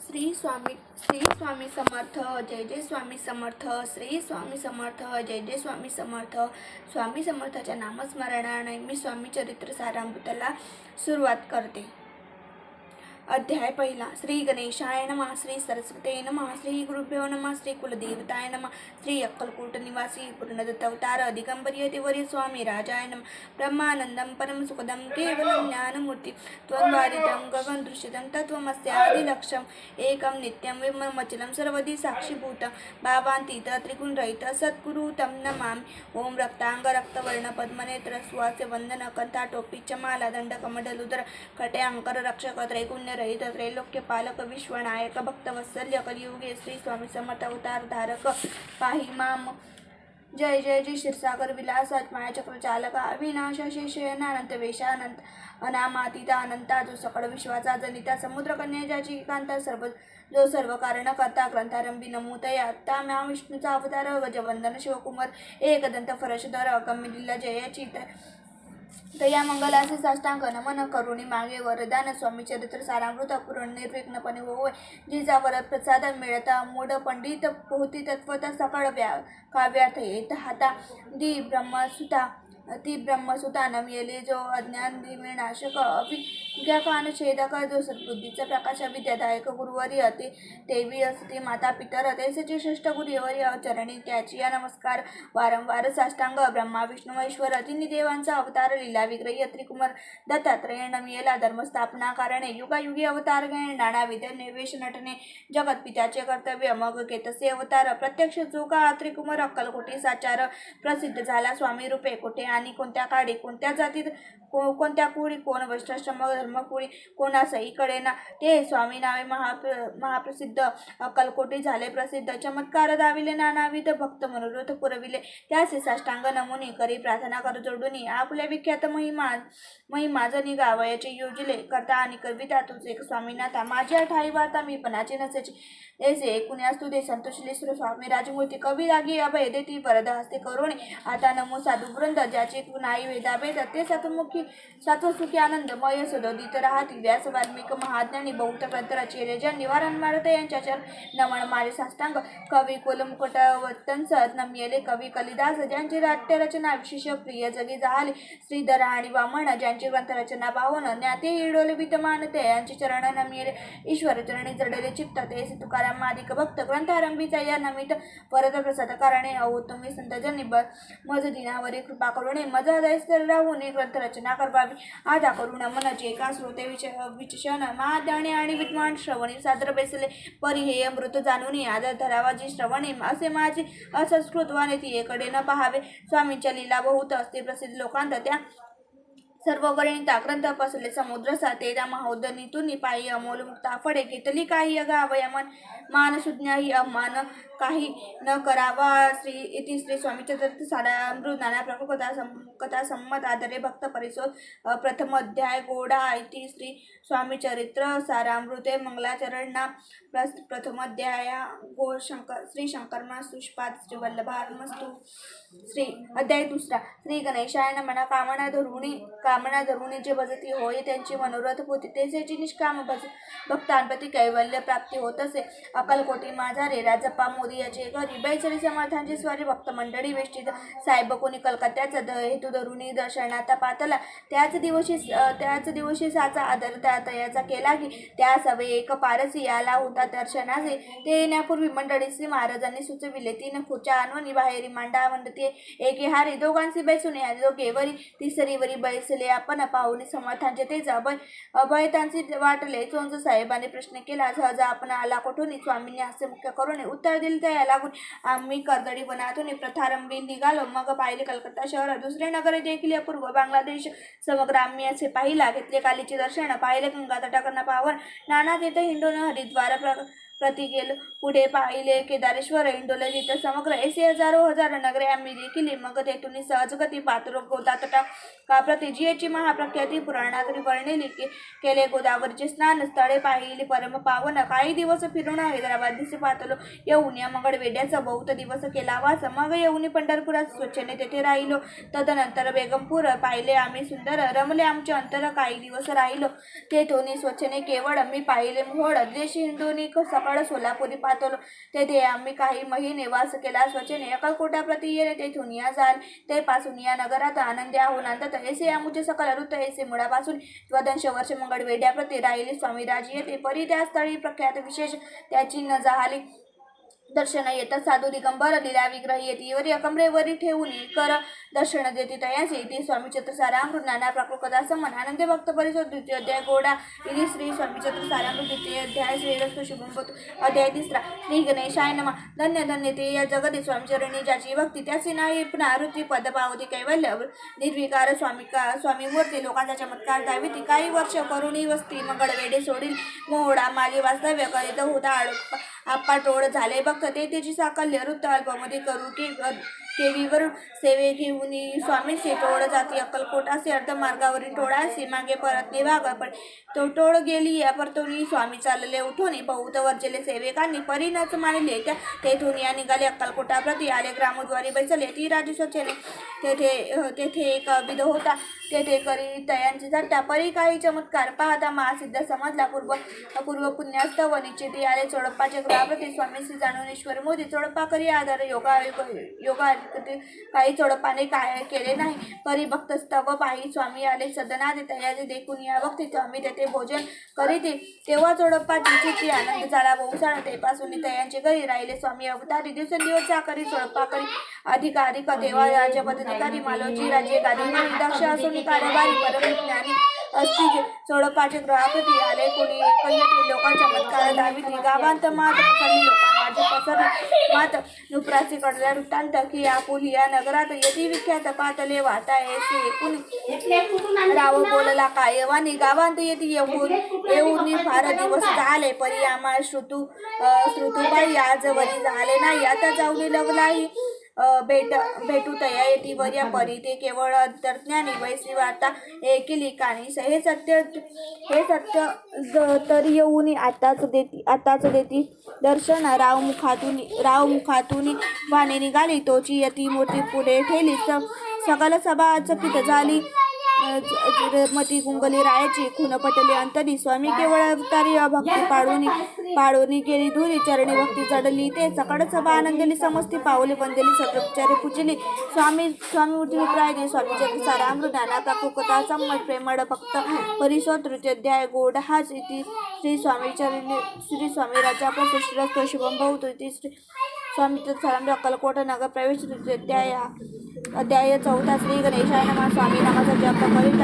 श्री स्वामी समर्थ, जय जय स्वामी समर्थ. श्री स्वामी समर्थ, जय जय स्वामी समर्थ. स्वामी समर्थाच्या नामस्मरणाने मी स्वामी चरित्र सारामृताला सुरुवात करते. अध्याय पहिला. श्री गणेशाय नमः. श्री सरस्वते नमः. श्री गुरुभ्यो नमः. श्री कुलदेवताय नमः. श्री अक्कलकोट निवासी पूर्णदत्त अवतार दिगंबरी देवर्य स्वामी राजाय नमः. ब्रह्मानंदम परम सुखदम केवलम ज्ञानमूर्ति त्वंबादितं गगन दृश्यतं तत्त्वमस्यादिलक्ष्यम् एकं नित्यं विमलमचलं सर्वदी साक्षीभूतं भावान्तीत त्रिगुणरहित सद्गुरु तं नमामि. ओम रक्तांग रक्तवर्ण पद्मनेत्र सुवास्य वंदन कंथा टोपी चमाला दंड कमंडलुदर कट्यांकर रक्षक त्रैगुण्य रहित त्रैलोक्य पालक विश्वनायक भक्तवत्सल्य कलियुगे श्री स्वामी समर्थ अवतार धारक पाहि माम. जय जय जी क्षीरसागर विलास माया चक्र चालक अविनाश शेषयनानंत वेशानंत अनामातीता अनंता जो सकळ विश्वाचा जनिता समुद्र कन्या ज्याची कांता जो सर्व कारण करता ग्रंथारंभी नमूतया ताम्या विष्णूचा अवतार गजवंदन शिवकुमार एकदंत फरशधर अगम्य लीला जयाची तया मंगलाचे साष्टांग नमन करुणी मागे वरदान. स्वामी चरित्र सारामृत पूर्ण निर्विघ्नपणे होय जिचा वरद प्रसाद मिळता मूढ पंडित पोहती तत्वता सकाळ काव्यार्थ येत हाता ती ब्रह्मसुता नमियले जो अज्ञान विनाशक अभिज्ञाकान छेदक जो सद्बुद्धीचा प्रकाश विद्यादायक गुरुवरी अति देवी असती माता पितर तेचे श्रेष्ठ गुरुवरी चरणी त्याची नमस्कार वारंवार साष्टांग. ब्रह्मा विष्णू महेश्वर तिन्ही देवांचा अवतार लीला विग्रही त्रिकुमार दत्तात्रय नमियेला धर्मस्थापना कारणे युगायुगी अवतार घेणे नानाविध निवेश नटणे जगत पित्याचे कर्तव्य मग केतसे अवतार प्रत्यक्ष चुका त्रिकुमार अक्कलकोटी साचार प्रसिद्ध झाला स्वामी रूपे कोठे आणि कोणत्या काळी कोणत्या जातीत कोणत्या कुळी कोण वैष्णव धर्मकुळी कोणासईकडे ना ते स्वामी नावे महाप्रसिद्ध अक्कलकोटी झाले प्रसिद्ध चमत्कार दाविले नानाविध भक्त मनोरथ पुरविले त्याचे साष्टांग नमुनी करी प्रार्थना कर जोडून आपल्या विख्यात महिमा जनी गावयाचे योजले करता आणि कविता तुझे स्वामीनाथा माझी ठाई वार्ता मी पणाची नसेची ऐसे कुण्यास तुझे संतोषले स्वामी राजमूर्ती कवी लागी अभय देती वरद हस्ते करुणी आता नमो साधू वृंद ज्याचे तू नाही वेदाभेद ते सात्वसुखी आनंदमय सदोदित राहती व्यास वाल्मिक महाज्ञानी बौद्ध ग्रंथ रचिले ज्या निवारण मारत यांच्या नमन मारे साष्टांग. कवी कुलमुकुटवंतंस नमियले कवी कलिदास ज्यांची नाट्य रचना विशेष प्रिय जगी झाली श्रीधर आणि वामन ज्यांची ग्रंथ रचना पाहून ज्ञाते इडोले विद्यमान ते यांचे चरण नमियले ईश्वर चरणी जडले चित्त ते तुकाराम मादिक भक्त ग्रंथारंभीचा या नमित परत प्रसाद कारणे अहो तुम्ही संतजनी मज दिनावरी कृपा करुणे मज दैस्तर राहून ग्रंथ रचना करवावी आता करुण मनाचे एका श्रोते विचक्षण महाज्ञानी आणि विद्वान श्रवणी सादर बैसले परिहेय मृत जाणून आदर धरावा जी श्रवणे असे माझे असंस्कृत वाणे ती एकडे न पहावे. स्वामींच्या लीला बहुत असते प्रसिद्ध लोकांत त्या सर्व गणिता ग्रंथ पसरले समुद्र साते त्या महोदनीतून पायी अमोल मुक्ता फडे घेतली काही अगावयमन मान सुज्ञाही अमान काही न करावा. इति श्री स्वामी चरित्र सारामृत नाना प्रकार कथा संमत आदरे भक्त परिसोद प्रथम अध्याय गोडा. इति श्री स्वामी चरित्र सारामृते मंगलाचरणा प्रथम अध्याय गो शंकर श्री शंकरमा सुष्पाद श्री वल्लभार्मस्तु. श्री अध्याय दुसरा. श्री गणेशाय नमः. कामना धरुणी जे भजती होय त्यांची मनोरथ होते तेचे निष्काम भक्तांप्रती कैवल्य प्राप्ती होत असे. अक्कलकोटी माझारे राजप्पा मोदी याचे घरी बैसरी समर्थांची स्वारी भक्त मंडळी वेष्टीत साहेब कोणी कलकत्त्याचा हेतू धरुणी दर्शनाता पातला त्याच दिवशी साचा आदर तयाचा केला की त्या सवे एक पारसी आला होता दर्शनाचे ते येण्यापूर्वी मंडळी श्री महाराजांनी सुचविले 3 खुर्च्या आणून बाहेरी मांडा म्हणते एके हारी दोघांची बैसून दोघेवरी तिसरीवरी बैसले आपण पाहुणे समर्थांचे तेच अभय त्यांची वाटले. चोंज साहेबांनी प्रश्न केला सहज आपण आला कुठून स्वामींनी हास्य मुख्य करून उत्तर दिले त्या लागून आम्ही कर्दळी वनातून प्रथारंभी निघालो मग पाहिले कलकत्ता शहर दुसरे नगर देखील पूर्व बांगलादेश समग्र आम्ही असे पाहिला घेतले कालीचे दर्शन पाहिले गंगा तटाकरना पावन नाना तेथे हिंडून हरिद्वार प्रति गेलो. पुढे पाहिले केदारेश्वर इंडोले तिथं समग्र ऐसे हजारो नगरे आम्ही देखील मग तेथून सहजगती पात्र गोदातटा का प्रति जियेची महाप्रख्याती पुराणातरी वर्णिली केले. गोदावरीचे स्नान स्थळे पाहिली परम पावन. काही दिवस फिरून हैदराबाद दिसे पातलो. येऊन या मंगळ वेड्याचा बहुत दिवस केला वास. मग येऊन पंढरपुरात स्वच्छने तेथे राहिलो. तदनंतर बेगमपूर पाहिले आम्ही सुंदर. रमले आमचे अंतर काही दिवस राहिलो. तेथून स्वच्छने केवळ मी पाहिले मोहोळ. देश हिंदूनी सकाळ सोलापुरी पातलो. तेथे आम्ही काही महिने वास केला स्वच्छने. अक्कलकोटा प्रति येणे तेथून या जाल. ते पासून या नगरात आनंदी आहोन अंतत ऐसे आमुचे सकल ऋत ऐसे मुळापासून द्वादश वर्ष मंगळ वेड्या प्रति राहिले स्वामी राजी येते. परी त्या स्थळी प्रख्यात विशेष त्याची न जाहाली. दर्शन येतात साधू दिगंबर लीला विग्रह येतीवरी अकमरेवरी ठेवून कर दर्शन देती तयाचे. इथे स्वामी चत्र सारामृत नाना प्रकृकथा समन आनंद भक्त परिसर द्वितीय अध्याय गोडा. इथे श्री स्वामी चत्र सारामृत द्वितीय अध्याय श्रीरस्तु शुभम अध्याय तिसरा. श्री गणेशाय नमः. धन्य धन्य ते या जगती स्वामीचरणी ज्याची भक्ती त्याची नाही पुनरावृत्ती पद पावती कैवल्य निर्विकार स्वामी मूर्ती. लोकांचा चमत्कार दाविती काही वर्ष करुणी वस्ती मंगळ वेडे सोडील मोहडा माली वास्तव्य करीत होता आप्पा टोळ झाले भक्त. ते त्याची साकल्य वृत्त अल्पमध्ये करू केवीवर सेवे घेऊन स्वामी से टोळ जाती. अक्कलकोटासे अर्धमार्गावरील टोळासे मागे परत निभाग पण तो टोळ गेली या परतोनी स्वामी चालले उठून बहुत वर्जले सेवेकांनी परिणच मानले. त्या तेथून या निघाले अक्कलकोटा प्रति आले. ग्रामद्वारी बैसले ती राजे स्वच्छने. तेथे एक विध होता तेथे करी तयांची थट्टा. परी काही चमत्कार पाहता महासिद्ध समजला. पूर्व पुण्यास्तव निश्चिती आले. चोडप्पाचे गृहाप्रती स्वामी श्री जाणून ईश्वर मोदी. चोडप्पा करी आधार योगा काही चोडप्पाने काय केले नाही. परी भक्त स्तव पाही स्वामी आले सदनात. तयाचे देखून या भक्ती स्वामी तेथे भोजन करीते. तेव्हा चोडप्पाची चित्ती आनंद झाला बहुसाळ. तेपासून तयांचे घरी राहिले स्वामी अवतारी. दिवसेंदिवस चाकरी चोडप्पा करी अधिकाधिक देवा राजपदाधिकारी मालोजी राजे गादी दक्ष असून कार्यभारी परमज्ञानी असती. चोडप्पाचे गृहाप्रती आले कोणी कयटे लोकांच्या चमत्कार दाविती. गावांत मात पसरली लोकांना पसरली मात नुप्रासी कडल्या वृत्तांत की आपुलिया नगरात यती विख्यात पातले वाता ऐसे एकूण राव बोलला काय वाणी. गावांत येती येऊन फार दिवस झाले. परी आम्हा श्रुतुबाई आज वरी झाले नाही. आता जाऊनी लगलाही भेटू तया येती वर्या परी. ते केवळ अंतर्ज्ञानी वैसी वार्ता केली काणी. हे सत्य तर येऊन आताच देती दर्शन. राव मुखातून वाणी निघाली. तोची यती मूर्ती पुढे ठेली. सकल सभा चकित झाली. मती गुंगली रायाची खून पटली अंतरी. स्वामी केवळ अवतारी भक्ती पाडोनी केली धुरी. चरणी भक्ती चढली ते सकड सभा आनंदली. समस्ती पावले वंदली सत्रोपचारे पूजली. स्वामी उठली प्राय स्वामी चक्र सारामृत नाना प्रकृकथा संमत प्रेमळ भक्त परिसर तृतीयोध्याय गोड हाच. इति श्री स्वामी राजा प्रसिद्ध शुभम भवतु. इति श्री स्वामी सारामृत अक्कलकोट नगर प्रवेश तृतीयोध्याय अध्याय चौथा. श्री गणेशाय नमः. स्वामी नामाचा जप करीत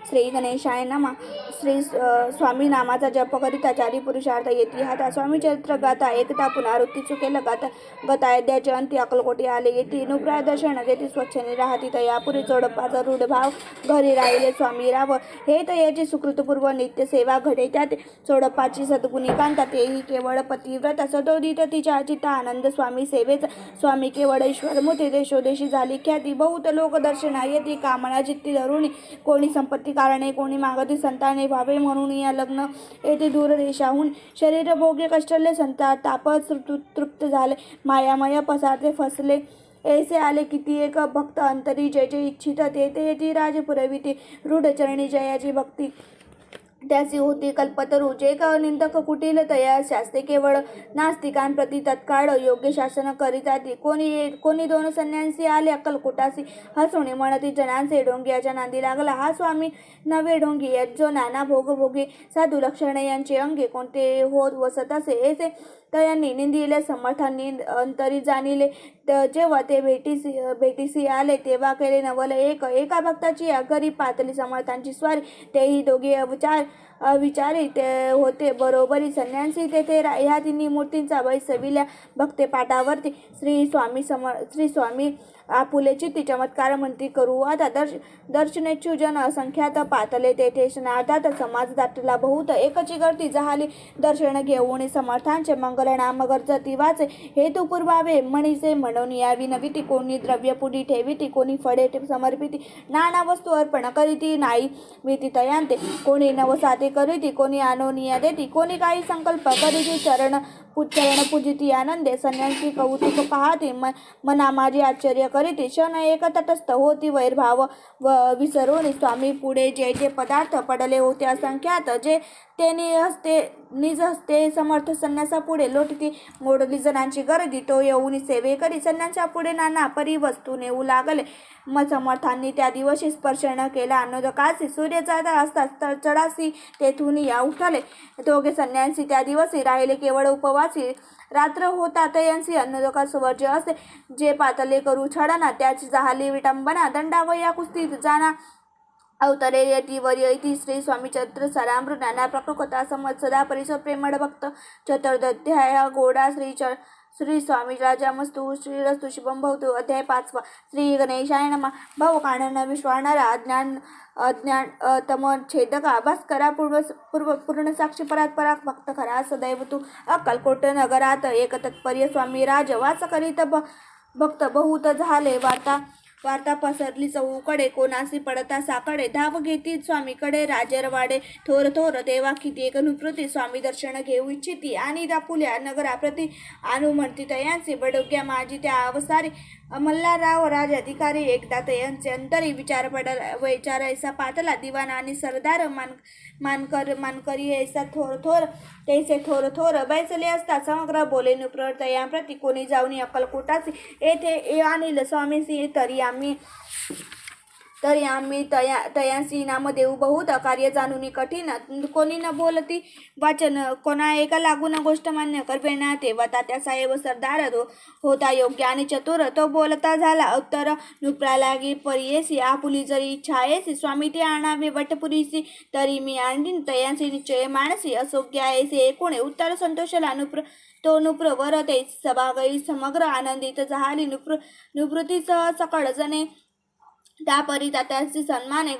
श्री गणेशाय नमः. श्री स्वामी नामाचा जप करीत चारी पुरुषार्थ येती हाता. स्वामी चरित्र गाथा एकता पुनरावृत्ती चुकेल गता अध्यायाचे अंती. अक्कलकोटी आले येते नुप्राय दर्शन देते स्वच्छने राहती. तयापुरी चोडप्पाचा रूढ भाव घरी राहिले स्वामी राव. हे तयाची सुकृतपूर्व नित्य सेवा घडे त्यात. चोडप्पाची सद्गुणी कांता तेही केवळ पतिव्रत. सदोदित तिच्या चित्ता आनंद स्वामी सेवेचा. स्वामी केवळ ईश्वर मूर्ती. देशोदेशी झाली ख्याती. बहुत लोक दर्शना येती कामना चित्ती धरुणी. कोणी संपत्ती कारणे कोणी मागती संताने व्हावे म्हणून या लग्न येथे दूर देशाहून. शरीर भोगे कष्टले संताप ताप तृप्त झाले. मायामय पसारते फसले ऐसे आले. किती एक भक्त अंतरी जय जय इच्छित ते येती राज पुरविते. रूढ चरणी जयाची भक्ती त्याची होती कल्पतरू. जे का निंदक कुटील तया शास्त्रे केवळ नास्तिकांप्रती तत्काळ योग्य शासन करीतात. कोणी दोन संन्यासी आले अक्कलकोटासी. हसवणे म्हणती जनांचे ढोंगियाच्या नांदी लागला. हा स्वामी नवे ढोंगी जो नाना भोगे साधू लक्षणे यांचे अंगे कोणते होत वसत असे ऐसे तयांनी निंदिले. समर्थांनी अंतरी जाणिले. जेव्हा ते भेटीसी आले तेव्हा केले नवल एका भक्ताची घरी पातली समर्थांची स्वारी. तेही दोघे विचारी ते होते बरोबरी. संन्यासी तेथे ह्या तिन्ही मूर्तींचा बैसविल्या भक्ते पाठावरती. श्री स्वामी आपुलेची ती चमत्कार म्हणती करू आता दर्शनेच्छु जन असंख्यात पातले तेथे स्नातात समाज दाटला बहुत एकची गर्दी जहाली दर्शन घेऊन समर्थांचे मंगल नाम गरजती वाचे हेतू पूर्वावे मनीसे म्हणून यावी नविती कोणी द्रव्य पुढी ठेविती कोणी फळे समर्पिती नाना वस्तू अर्पण करीती नाही भीती तयांते कोणी नवसाते करीती कोणी आनोनिया देती कोणी काही संकल्प करीती चरण पूजिती आनंदे संन्यासी कौतुक पाहती मना माझी आश्चर्य करीती क्षण एक तटस्थ होती वैरभाव विसरून स्वामी पुढे जे जे पदार्थ पडले होते असंख्यात जे ते निज हस्ते समर्थ संन्यासा पुढे लोटती मोडली जणांची गर्दी तो येऊन सेवे करी संन्यासा पुढे नाना परी वस्तू नेऊ लागले समर्थांनी त्या दिवशी स्पर्श न केला अनुदकासी सूर्य जाता असता चढासी तेथून या उठले दोघे संन्यासी त्या दिवशी राहिले केवळ उपवासी रात्र होता तयांसी अन्नदकास वर्ज्य असे जे पातले करू छडना त्याची जाहली विटंबना दंडावया कुस्तीत जाना अवतरे यती वर्यती श्री स्वामी चरित्र सारामृत नाना प्रकृता समत सदा परिसर प्रेमळ भक्त चतुर्दध्याय गोडा श्री स्वामी राजामस्तु श्रीरस्तु शुभम भवतु अध्याय 5 श्री गणेशाय नमः भवकानन विश्वाणारा अज्ञान तम छेदका भास्करा पूर्ण साक्षी परात भक्त खरा सदैव तू अक्कलकोट नगरात एक तत्पर्य स्वामी राज वास करीत भक्त बहुत झाले वार्ता पसरली चहूकडे कोणासी पडता साकडे धाव घेती स्वामीकडे राजरवाडे थोर देवा किती एक अनुप्रती स्वामी दर्शन घेऊ इच्छिती आणि दापुल्या नगराप्रती आणू म्हणती तयांचे बडोग्या माझी त्या अवसारी मल्हारराव राजाधिकारी एकदा तयांचे अंतरी विचार ऐसा पातला दिवाण आणि सरदार मानकरी ऐसा थोर तैसे थोर बैसले असता समग्र बोले नुप्र तयांप्रती कोणी जाऊन अक्कलकोटासी येथे आणील स्वामीसी तरी आम्ही तयांसी नाम देऊ बहुत कार्य जाणून कठीण कोणी न बोलती वाचन कोणा एका लागून गोष्ट मान्य करवेना तेव्हा तात्या साहेब सरदार होता योग्य आणि चतुर तो बोलता झाला उत्तर नुप्रा लागी परियेसी आपुली जरी इच्छा येसी स्वामी ते आणावे वटपुरीसी तरी मी आणीन तयांसी निश्चय मानसी असोग्य ऐसे एकूणे उत्तर संतोषला नुप्र वर ते सभा गई समग्र आनंदित झाली नुपृतीसह सकळ जणे त्यापरी तात्याची सन्माने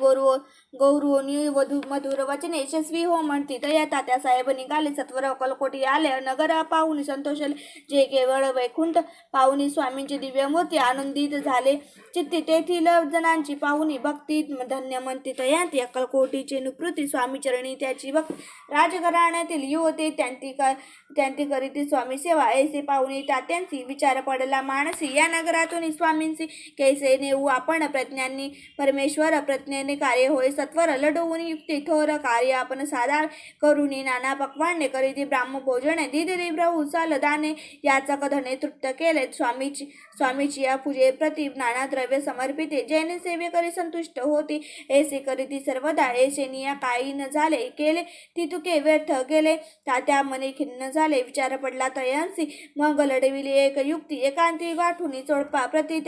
गौरवोनी मधुर वचने यशस्वी हो म्हणती तया तात्या साहेब निघाले सत्वर अक्कलकोटी आले नगर पाहुणी संतोषले जे केवळ वैकुंठ पाहुणी स्वामींची दिव्य मूर्ती आनंदित झाले चित्ती तेथील जणांची पाहुणी भक्ती धन्य म्हणती तयांती अक्कलकोटीचे नुपृती स्वामी चरणी त्याची भक्ती राजघराण्यातील युवते त्यांती करीती स्वामी सेवा ऐसे पाहुणी तात्यांची विचार पडला मानसी या नगरातून स्वामींची कैसे नेऊ आपण प्रज्ञांनी परमेश्वर प्रज्ञेने कार्य होय सत्वर लढवून युक्ती थोर कार्य आपण साधार करुणी नाना पक्वाने करीती ब्राह्म भोजने दिदी ब्रहू साल दाने याचा कधने तृप्त केले स्वामीची या पूजे प्रति नाना द्रव्य समर्पिते जैने सेवे करी संतुष्ट होती ऐसे करीती सर्वदा ऐसे निया काही न झाले केले ती तुके व्यर्थ गेले तात्या मने खिन्न झाले विचार पडला तयांसी मग लढविली एक युक्ती एकांती गाठुनी चोडपा प्रति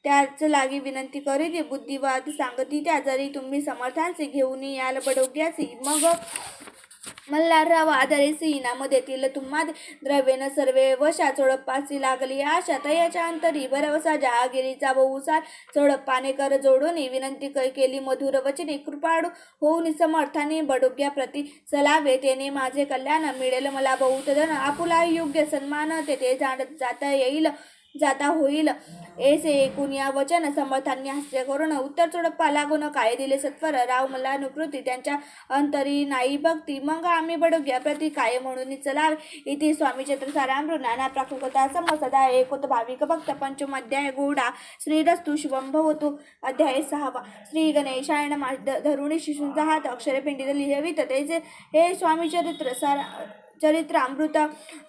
त्याच लागी विनंती करीती बुद्धिवाद सांगती त्या जरी तुम्ही समर्थांचे घेऊन याल बडोग्यासी मग मल्हारराव आदरेसी इनाम देतील तुम्हा द्रव्येन सर्वे वशा चोडप्पासी लागली आशा तयाच्या अंतरी भरवसा जहागिरीचा बहुसार चोडप्पाने कर जोडून विनंती केली मधुर वचने कृपाळू होऊन समर्थाने बडोग्या प्रती सलावे तेने माझे कल्याण मिळेल मला बहुत धन आपुला योग्य सन्मान तेथे जाता होईल ऐसे एकूण या वचन समर्थांनी हास्य करून उत्तर चोडप्पा लागून काय दिले सत्वर राव मला नुकृती त्यांच्या अंतरी नाही भक्ती मग आम्ही बडोग्या प्रति काय म्हणून चलावे इथे स्वामी चरित्र सारामृत नाना प्राकृता सदा एकोत भाविक भक्त पंचम अध्याय गोडा श्रीरस्तु शुभम भवतु अध्याय 6 श्री गणेशाय नमः धरुणी शिशूंचा हात अक्षरपिंडीत लिहवित त्याचे हे स्वामी चरित्र अमृत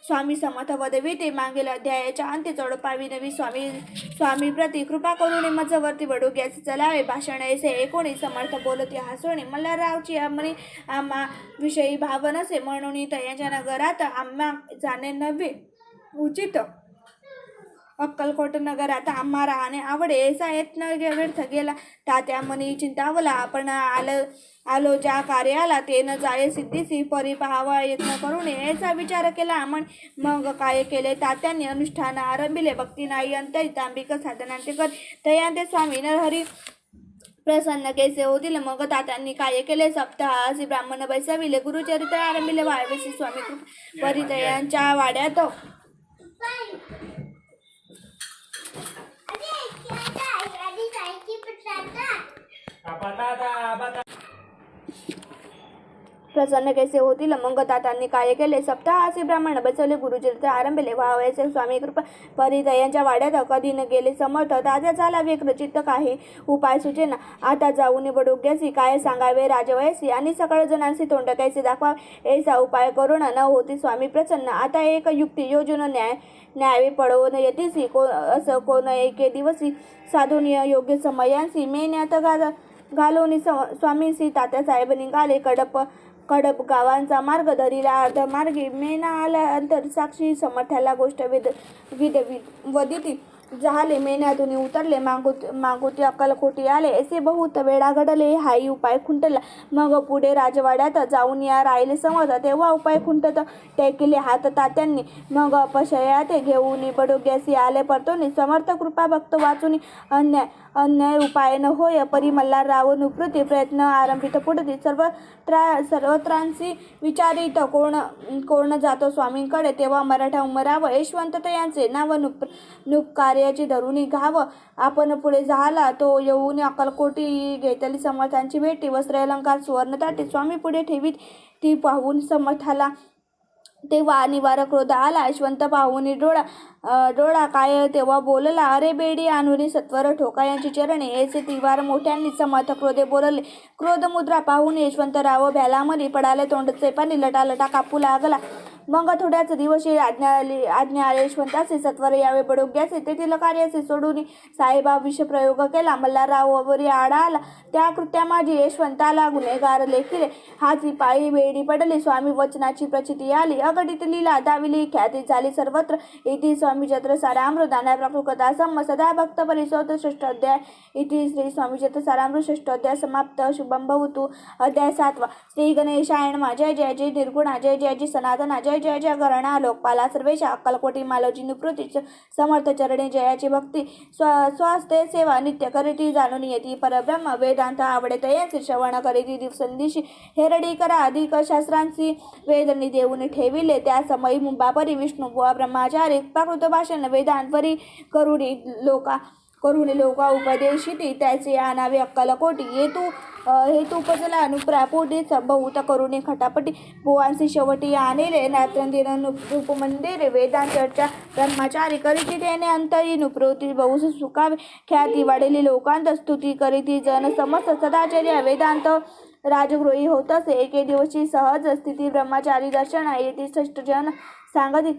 स्वामी समर्थ वदविते मागील अध्यायाच्या अंती चोडपावी नवी स्वामी प्रति कृपा करून मजवरती बडोग्याचे चलावे भाषण ऐसे एकोणी समर्थ बोलती हसवणे मल्हाररावची आम्हा विषयी भाव नसे म्हणून तयांच्या नगरात आम्हा जाणे नव्हे उचित अक्कलकोट नगरात आम्हा राहणे आवडे ऐसा यत्न व्यर्थ गेला. तात्या मनी चिंतावला आपण आलो ज्या कार्याला ते न जाय सिद्धीसी परी पाहावा यत्न करून याचा विचार केला. मग काय केले तात्यांनी अनुष्ठान आरंभिले. भक्ती नाही अंतरी तांबिक साधनांचे कर तयांते स्वामी नरहरी प्रसन्न कैसे होतील. मग तात्यांनी काय केले सप्ताहासी ब्राह्मण बैसाविले गुरुचरित्र आरंभिले. वाळवेसी स्वामी कृपा परितयांच्या वाड्यात प्रसन्न कैसे होतील. मग तात्यांनी काय केले सप्ताहासी ब्राह्मण बसवले गुरुचरित्र आरंभिले. व्हावयाचे स्वामी कृपा परितयांच्या वाड्यात कधी न गेले समर्थ. तात्या झाला व्यग्रचित्त काही उपाय सुचेना. आता जाऊन बडोग्यासी काय सांगावे राजवयासी आणि सकळ जणांशी तोंड कैसे दाखवावे ऐसा उपाय करून न होती स्वामी प्रसन्न. आता एक युक्ती योजून न्यावे पडवून येतीसी असं कोण एके दिवसी साधून योग्य समयांसी मेन्यात घालून स्वामींशी तात्यासाहेब निघाले. कडप गावांचा मार्ग धरिला अर्धमार्गी मेना आला अंतर साक्षी समर्थाला गोष्ट वदिती झाले. मेन्यातून उतरले मागुती अक्कलकोटी आले. ऐसे बहुत वेळा घडले हाही उपाय खुंटला. मग पुढे राजवाड्यात जाऊन या राहिले समर्थ. तेव्हा उपाय खुंटत टेकिले हात तात्यांनी. मग अपशयात घेऊन बडोग्यासी आले परतोनी. समर्थ कृपा भक्त वाचून अन्याय उपाय न होय परी मल्हारराव नुकृती प्रयत्न आरंभित पुढती. सर्वत्रांशी विचारित कोण जातो स्वामींकडे. तेव्हा मराठा उमराव यशवंत यांचे नाव कार्याची धरुणी घाव. आपण पुढे झाला तो येऊन अक्कलकोटी घेतली समर्थांची भेटी. वस्त्र अलंकार सुवर्ण ताटी स्वामी पुढे ठेवीत ती पाहून समर्थाला तेव्हा निवार क्रोध आला. यशवंत पाहून डोळा काय तेव्हा बोलला अरे बेडी आणून सत्वर ठोका यांची चरणे ऐसे तिवार मोठ्यांनी समर्थ क्रोधे बोलले. क्रोध मुद्रा पाहून यशवंतराव भ्यालामधी पडाले. तोंडचे पाणी लटालटा कापू लागला. मग थोड्याच दिवशी आज्ञा आले यशवंताचे सत्वर यावे बडोग्याचे. तेथील कार्याचे सोडून साहेबा विषप्रयोग केला. मल्हाररावावरी आळा आला. त्या कृत्या माझी यशवंताला गुन्हेगार लेखिले. हाती पायी बेडी पडली. स्वामी वचनाची प्रचिती आली. अघटित लीला दाविली ख्याती झाली सर्वत्र. इति स्वामी चत्र सारामृत प्रकृता सम सदा भक्त परिसोत षष्ठ अध्याय. इति श्री स्वामी चत्र सारामृत षष्ठ अध्याय समाप्त. शुभम भवतु. अध्याय 7. श्री गणेशाय नमः. जय जय जय निर्गुणा जय जय जय सनातना जय जय जय गणा लोकपाला सर्वेशा अक्कलकोटी मालोजी निवृत्ती समर्थ चरणी जयाची भक्ती स्वस्ते सेवा नित्य करीती जाणून येती परब्रह्म वेदांत आवडे तयांचे श्रवण करीती दिवसंदिशी हेरडी करा अधिक शास्त्रांची वेदनी देऊन ठेविले. त्या समयी मुंबापरी विष्णू बुवा ब्रह्माचारी प्राकृत भाषण वेदांतवरी करुणी लोका उपदेशिती त्याचे आणावे अक्कलकोटी. हेतू उपजला अनुप्रापोटी बहुत करुणे खटापटी बुवांसी शेवटी आणले. रात्रंदिन उपमंदिर वेदांत चर्चा ब्रह्मचारी करीती त्याने अंतरी नुप्रवृत्ती बहु सुखावे ख्याती वाढेली लोकांत स्तुती करीती जन समस्त सदाचार्य वेदांत राजगृही होतसे. एके दिवशी सहज स्थिती ब्रह्मचारी दर्शन येथे षष्ठ जन सांगत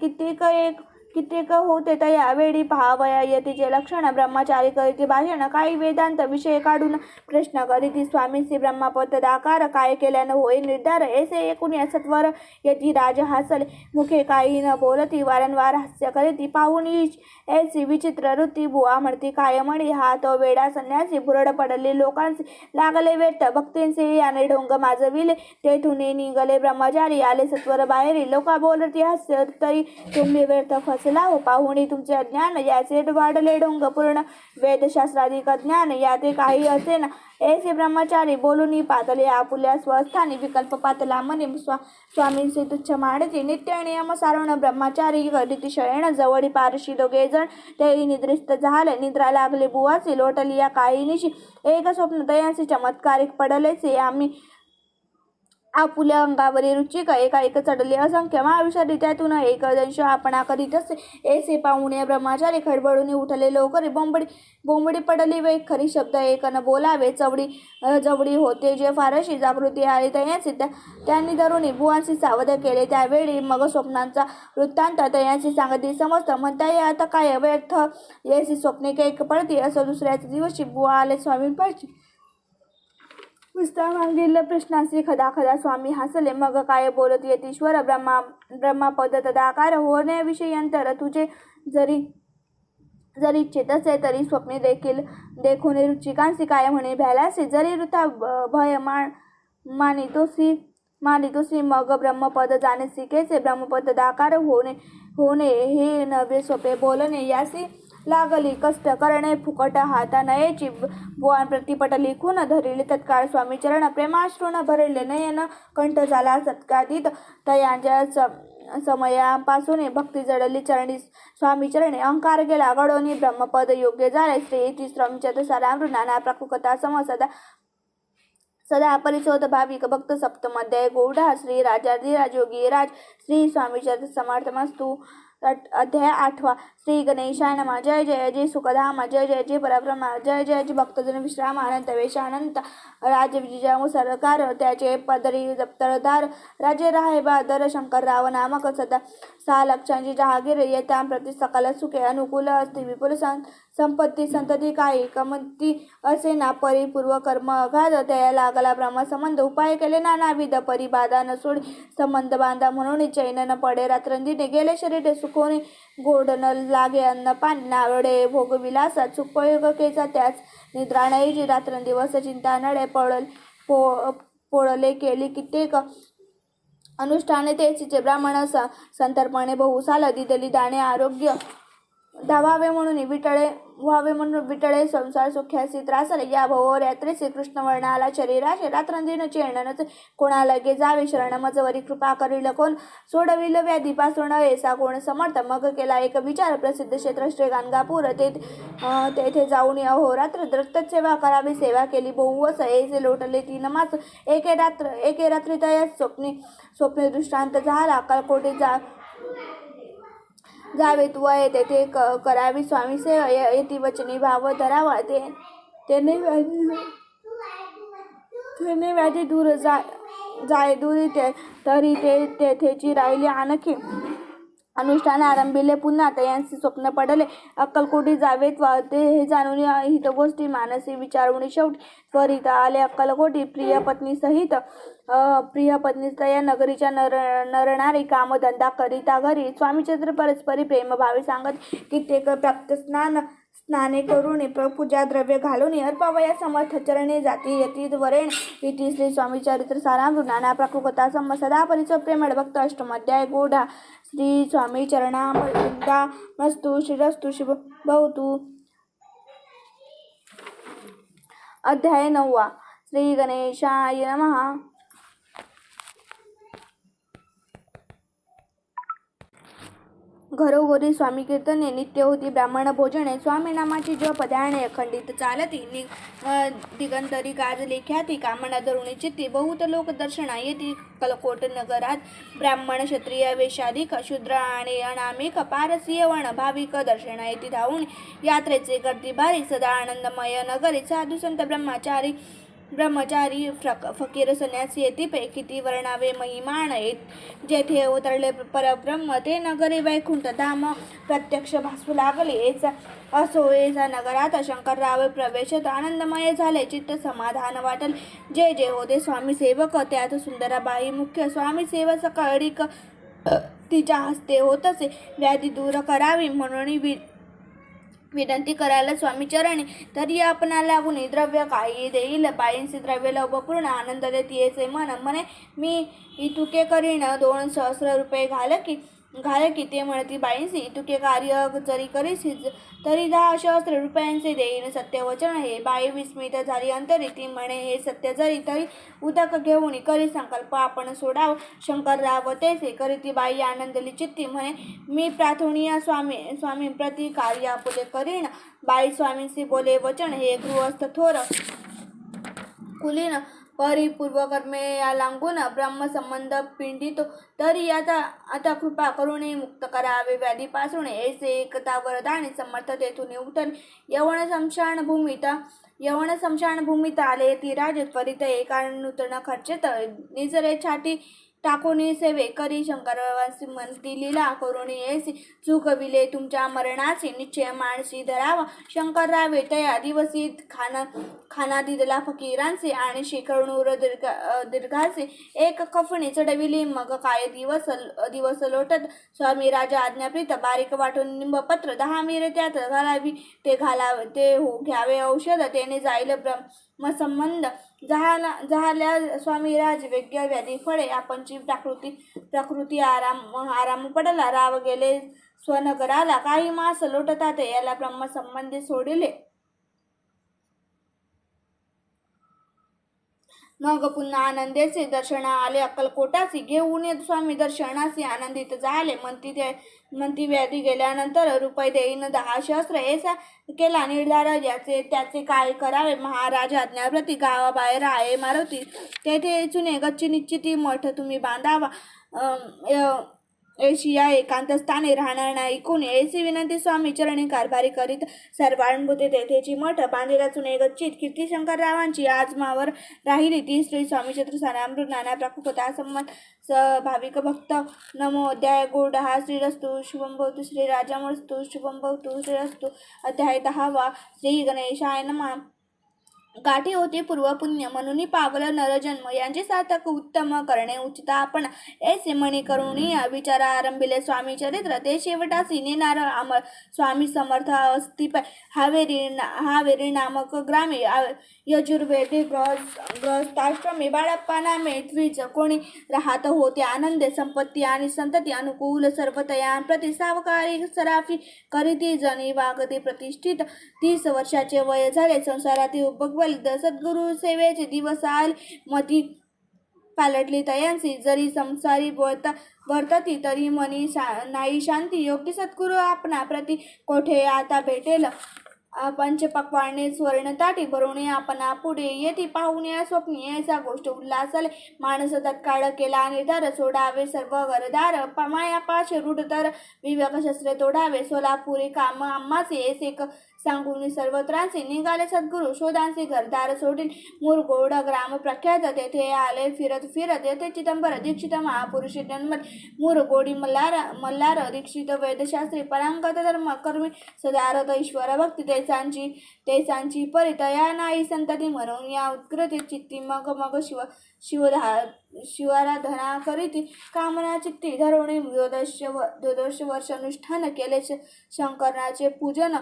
कित्येक होते तया वेळी पहावया यतीचे लक्षण. ब्रह्मचारी करीती भाषण काही वेदांत विषय काढून प्रश्न करीती स्वामींशी ब्रह्मपदाकार काय केल्यानं होय निर्धार. ऐसे एकूण सत्वर यती राज हासले मुखे काही न बोलती वारंवार हास्य करीती पाहून ऐसी विचित्र वृत्ती बुवा म्हणती काय म्हणी हा तो वेडा संन्यासी. भुरड पडले लोकांचे लागले व्यर्थ भक्तींचे याने ढोंग माजविले. तेथून निघाले ब्रह्मचारी आले सत्वर बाहेरी. लोका बोलती हास्य तरी तुम्ही व्यर्थ फसला हो. पाहुणी तुमचे अज्ञान याचे वाढले डोंग पूर्ण वेदशास्त्राधिक ज्ञान याते काही असेना. ऐसे ब्रह्मचारी बोलून पातले आपुल्या स्वस्थानी विकल्प पातला मने स्वामींचे तुच्छ मांडती. नित्य नियम सारण ब्रह्मचारी करीती शयन जवळी पारशी दोघे जण तेही निद्रिस्त झाले. निद्रा लागले बुवाची लोटली या काही निशी एक स्वप्न तयांशी चमत्कारिक पडलेचे. आम्ही आपुल्या अंगावरील रुचिक एकाएक चढले असंख्य महाविषारी त्यातून एक दंश आपणा करीत असे. ऐसे पाहुणे ब्रह्मचारी खडबडून उठले लवकर बोंबडी पडली वे खरी शब्द एक न बोलावे. जवळी होते जे फारशी जागृती आली तयांची त्यांनी धरून बुवांशी सावध केले. त्यावेळी मग स्वप्नांचा वृत्तांत तयांशी सांगती समजत. म्हणता ये आता काय व्यर्थ याची स्वप्ने कैक पडती. असं दुसऱ्याच दिवशी बुवा आले स्वामींपाशी. पुस्तकांतील प्रश्नांशी खदा स्वामी हसले. मग काय बोलत यतीश्वर ब्रह्मपद तदाकार होण्याविषयी अंतर तुझे जरी जर इच्छित असे तरी स्वप्ने देखील देखून रुचिकांसी काय म्हणे भ्यालासी जरी वृथा भय मानितोसी मग ब्रह्मपद जाणसी कैसे ब्रह्मपद दाकार होणे हे नवे सोपे बोलणे यासी लागली कष्ट करणे फुकट हाता नयेची बुवान प्रतिपट लिखून धरिले तत्काळ स्वामी चरण प्रेमाश्रून भरले नयन कंठ झाला सत्कादित तयांच्या समयापासून भक्ती जडली चरणी स्वामी चरणी अहंकार गेला घडोनी ब्रह्मपद योग्य झाले श्री स्वामीच्या सारामृत नाना प्रकृकथा सम सदा परिशोध भाविक भक्त सप्तमध्याय गौढा श्री राजाधिराज योगी राज श्री स्वामीचरित्र समर्थमस्तु अध्याय 8 श्री गणेशाय नमः जय जय जय सुखधाम जय जय जय परब्रह्म जय जय जय भक्तजन विश्राम अनंत वेशानंत राज्य विजय सरकार त्याचे पदरी दप्तरदार राजे राहेबा दर शंकरराव नामक सदा 6 लक्षांची जहागीर येता प्रति सकल सुखे अनुकूल असते विपुल संपत्ती संतती काही कमती असे ना परिपूर्व कर्म अघात त्या लागला ब्रह्मसंबंध उपाय केले नानाविध परिबाधा नसोड संबंध बांधा म्हणून चैन न पडे रात्रंदिने गेले शरीर सुखोने गोड न लागे अन्न पाणी नावडे भोग विलासात सुखपयोग केचा त्याच निद्राणयची रात्रंदिवस चिंता नडे पोळले केली कित्येक अनुष्ठाने तेचे ब्राह्मण संतर्पणे बहुसाल दिदली दाणे आरोग्य धावावे म्हणून विटळे संसार सुख्यासी त्रासले या भवोर यात्रे श्रीकृष्ण वर्णाला शरीराशे रात्रंदिन चेणनच कोणा लगे जावे शरण मजवरी कृपा करील कोण सोडविल व्याधीपासून ऐसा कोण समर्थ मग केला एक विचार प्रसिद्ध क्षेत्र श्री गाणगापूर तेथे जाऊन अहोरात्र दत्त सेवा करावी सेवा केली बहुवस ऐसे लोटले 3 मास एके रात्री तया स्वप्ने दृष्टांत झाला कळकोटी जावे तुवा तेथे करावी स्वामी सेवा येती वचनी भाव धरावा त्याने व्याधी दूर जाय दुरी तरी ते तेथेची राहिली आणखी अनुष्ठान आरंभिले पुन्हा तयांचे स्वप्न पडले अक्कलकोटी जावेत ते हे जाणून हित गोष्टी मानसी विचारून शेवटी त्वरित आले अक्कलकोटी प्रिय पत्नी तया नगरीच्या नरणारी कामधंदा करिता घरी स्वामीचंद्र परस्परी प्रेम भावी सांगत कित्येक प्राप्त स्नाने करून पूजा द्रव्य घालून अर्पवया समर्थ चरणे जाती यती वरेण इति श्री स्वामी चरित्र सारामृत नाना प्रकृकथा सम सदा परिचय प्रेमळ भक्त अष्टमाध्याय गौढा श्री स्वामी चरणामृता मस्तु श्रीरस्तु शिव भवतु अध्याय 9 श्री गणेशाय नमः घरोघरी स्वामी कीर्तने नित्य होती ब्राह्मण भोजने स्वामी नामाची जप ध्याने अखंडित चालती दिगंतरी गाजले ख्याती कामना धरुणी चित्ती बहुत लोक दर्शना येती कलकोट नगरात ब्राह्मण क्षत्रिय वेशाधिक शूद्र आणि अनामिक पारसीय वण भाविक दर्शना येती धावून यात्रेचे गर्दी भारी सदा आनंदमय नगरी साधू संत ब्रह्मचारी फकीर संन्यासी येती किती वर्णावे महिमान जेथे अवतरले परब्रह्म ते नगरी वैकुंठ धाम प्रत्यक्ष भासू लागले असो एसा नगरात शंकरराव प्रवेशत आनंदमय झाले चित्त समाधान वाटल जे जे होते स्वामी सेवक त्यात सुंदराबाई मुख्य स्वामी सेवक कळीक तिच्या हस्ते होतसे व्याधी दूर करावी म्हणून विनंती करायला स्वामी चरणी तरी आपणा लागून द्रव्य काही देईल बाईंचे द्रव्य लवपूर्ण आनंद देते मन म्हणे मी इतुके करीन 2 सहस्र रुपये घाल की ते म्हणती बाईंसी इतुके कार्य जरी करीस तरी 10 सहस्र रुपयांचे देईन सत्यवचन हे बाई विस्मित झाली अंतरी ती म्हणे हे सत्य जरी तरी उदक घेऊन करी संकल्प आपण सोडाव शंकरराव तेसे करी ती बाई आनंदली चित्ती म्हणे मी प्रार्थनीय स्वामी प्रति कार्य आपुले करीन बाई स्वामींशी बोले वचन हे गृहस्थ थोर कुलीन परिपूर्व कर्मे या लांगून ब्रह्मसंबंध पिंडितो तरी आता कृपा करून मुक्त करावे व्याधीपासून ऐसे एकता वरदानी समर्थ तेथून उठल यवण समशान भूमीत आले ती राज त्वरित एका नूतन खर्चेत निजरे छाटी टाकोनी सेवे करी शंकरवासी म्हणती लीला करुणी येसी चुकविले तुमच्या मरणाची निश्चय मानसी धरावा शंकर रावे तया दिवसी खाना दिदला फकीरांचे आणि शिकवणूर दीर्घाचे एक कफणी चढविली मग काय दिवस लोटत स्वामी राजा आज्ञाप्रीत बारीक वाटून निंबपत्र 10 मिरे त्यात घालावी ते घ्यावे औषध त्याने जाईल ब्रह्मसंबंध झाल्या स्वामीराज वेग्य व्याधी फळे आपणची प्रकृती आराम पडला राव गेले स्वनगराला काही मास लोटतात याला ब्रह्मसंबंधी सोडिले मग पुन्हा आनंदेचे दर्शन आले अक्कलकोटासी घेऊन स्वामी दर्शनासी आनंदित झाले म्हणती व्याधी गेल्यानंतर रुपये देईन 10 शस्त्र ऐसा केला निर्धार त्याचे काय करावे महाराज आज्ञाप्रती गावाबाहेर आहे मारुती तेथे चुने गच्ची निश्चिती मठ तुम्ही बांधावा एशिया एकांत स्थानी राहणार नाही कोणी ऐसी विनंती स्वामी चरणी कारभारी करीत सर्वानुभूते तेथेची मठ बांधलेला चुने गच्चीत कीर्ती शंकररावांची आजमावर राहिली ती श्री स्वामी चतुर्सारामृत नाना प्राकृता संबंध भाविक भक्त नमो अध्याय गोड हा श्रीरस्तु शुभम भवतु श्री राजामस्तु शुभम भवतु श्रीरस्तु अध्याय 10 श्री गणेशाय नमः गाठी होते पूर्वपुण्य म्हणून पावल नरजन्म यांचे सार्थक उत्तम करणे उचित आपण ऐसे म्हणी करुणी विचार आरंभिले स्वामी चरित्र ते शेवटासी नेणार अमर स्वामी समर्थ अस्तिप हावेरी नामक ग्रामे यजुर्वेदी गृहस्थाश्रमे बाळप्पा नामे द्विज कोणी राहत होते आनंद संपत्ती आणि संतती अनुकूल सर्वतया प्रति सावकारी सराफी करीती जणी वागते प्रतिष्ठित 30 वर्षाचे वय झाले संसारातील उपभोग सद्गुरु सेवेचे दिवस आले मती पालटली तयांसी जरी संसारी वर्तती तरी मनी नाही शांती योग्य सद्गुरु आपणा प्रति कोठे आता भेटेल पंचपक्वाने स्वर्ण भरवणे आपण पुढे येते पाहुणे स्वप्नी ऐसा गोष्ट उल्हासाले माणस तत्काळ केला निर्धार सोडावे सर्व घरदार माया पाश रूढ तर विवेक शस्त्रे तोडावे सोलापुरी काम आम्हाचे एक सांगून सर्वत्रांचे निघाले सद्गुरु शोधांचे घरदार सोडील मुरगोड ग्राम प्रख्यात तेथे आले फिरत तेथे चिदंबर दीक्षित महापुरुष जन्मत मुरगोडी मल्हार दीक्षित वेदशास्त्री परांगत धर्म कर्मी सदारथ ईश्वर भक्ती तेसांची परितया नाही संतती म्हणून या उत्कृती चित्ती मग शिवाराधना करीती कामना चित्ती धरवणे 12 वर्ष अनुष्ठान केले शंकराचे पूजन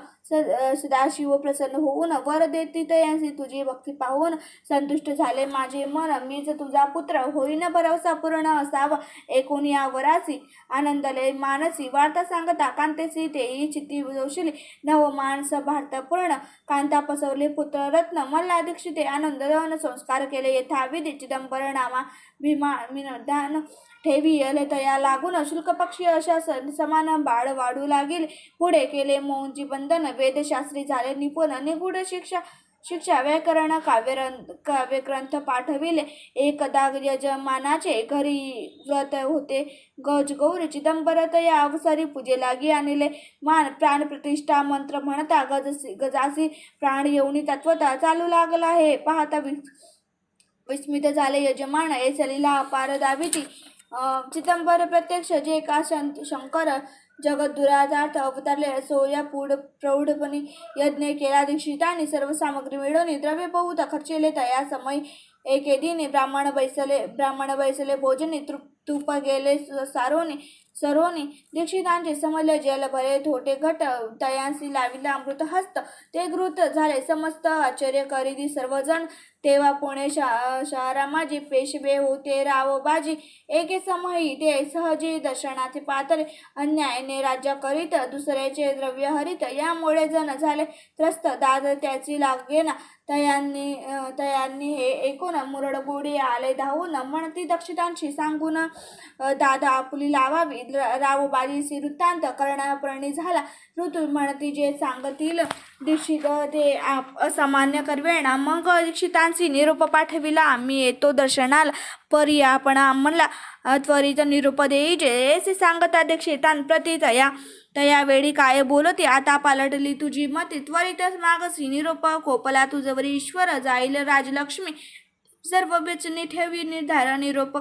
सदाशिव प्रसन्न होऊन वर देती तयांसी तुझी भक्ती पाहून संतुष्ट झाले माझे मन मीच तुझा पुत्र होईन भरवसा पूर्ण असावा एकूण या वरासी आनंदले मानसी वार्ता सांगता कांतेसी तेही चित्ती जोशिली नव मानस भारत पूर्ण कांता पसवले पुत्र रत्न मल्ला दीक्षिते आनंद संस्कार केले यथाविधी चिदंबर नामा विधान ठेवी येले तया लागून शुल्क पक्षी अशा समान बाळ वाढू लागेल पुढे केले मौंची बंधन वेदशास्त्री झाले निपुण निगूढ शिक्षा व्याकरण काव्यग्रंथ पाठविले एकदा यजमानाचे घरी व्रत होते गौरी चिदंबर तया अवसरी पूजे लागी आणले मान प्राण प्रतिष्ठा मंत्र म्हणता गजासी प्राण येऊनी तत्वता चालू लागला हे पाहता विस्मित झाले यजमान ऐसलीला अपार दाविती चिदंबर प्रत्यक्ष जे का शंकर जगत दुराचार्थ अवतरले असो या प्रौढपणी यज्ञ केला दीक्षितांनी सर्व सामग्री मिळवून द्रव्य बहुत खर्चिले तया समय एके दिनी ब्राह्मण बैसले भोजनी तूप गेले सरोनी दीक्षितांचे समजले जल भरे थोटे घट तयांसी लाविला अमृत हस्त ते घृत झाले समस्त आश्चर्य करीती सर्वजण तेव्हा पुणे शहरामाजी पेशवे होते रावबाजी एके समयी ते सहजी दर्शनाचे पात्र अन्यायाने राज्य करीत दुसऱ्याचे द्रव्य हरित यामुळे जण झाले त्रस्त दाद त्याची लागेना तयांनी हे ऐकून मुरडगोडी आले धावून म्हणती दक्षितांशी सांगून दादा आपुली लावावी रावबाजीसी वृत्तांत करण्याप्रणी झाला ऋतू म्हणती जे सांगतील दीक्षित ते असामान्य करवेना मग दीक्षितांशी निरोप पाठविला आम्ही येतो दर्शनाला परी आपण आम्हाला त्वरित निरोप देईजे असे सांगता दीक्षितां प्रति तया वेळी काय बोलती आता पालटली तुझी मती त्वरितच मागसी निरोप खोपला तुझवरी ईश्वर जाईल राजलक्ष्मी सर्व बेचणी ठेवी निर्धार निरोप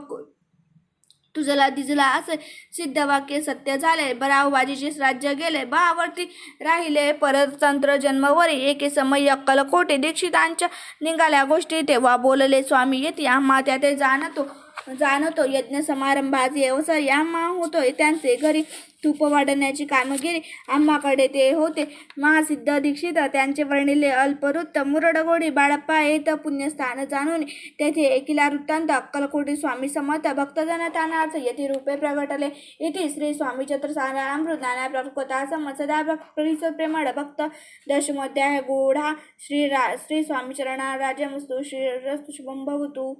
तुझला दिजला असे सिद्धवाक्य सत्य झाले. बरावबाजीचे राज्य गेले, बावरती राहिले परतंत्र जन्मवरी. एके समय अक्कलकोटे दीक्षितांच्या निघाल्या गोष्टी, तेव्हा बोलले स्वामी येती. आम्हा त्या ते जाणतो यज्ञ समारंभाचे अवसर. आम्हा होतोय त्यांचे घरी तूप वाढण्याची कामगिरी. आम्हाकडे ते होते महासिद्ध दीक्षित, त्यांचे वर्णिले अल्पवृत्त. मुरडगोडी बाळप्पा येत पुण्यस्थान जाणून, तेथे एकिला वृत्तांत. अक्कलकोटी स्वामी समर्थ भक्तजन तानाच, येथे रूपे प्रगटले इति. श्री स्वामी चतुर्सारामृत ज्ञानप्रकथा सम सदा प्रेमळ भक्त. दशमोध्याय गूढा. श्री स्वामी चरणा राजमस्तु. श्रीरस्तु शुभम भवतु.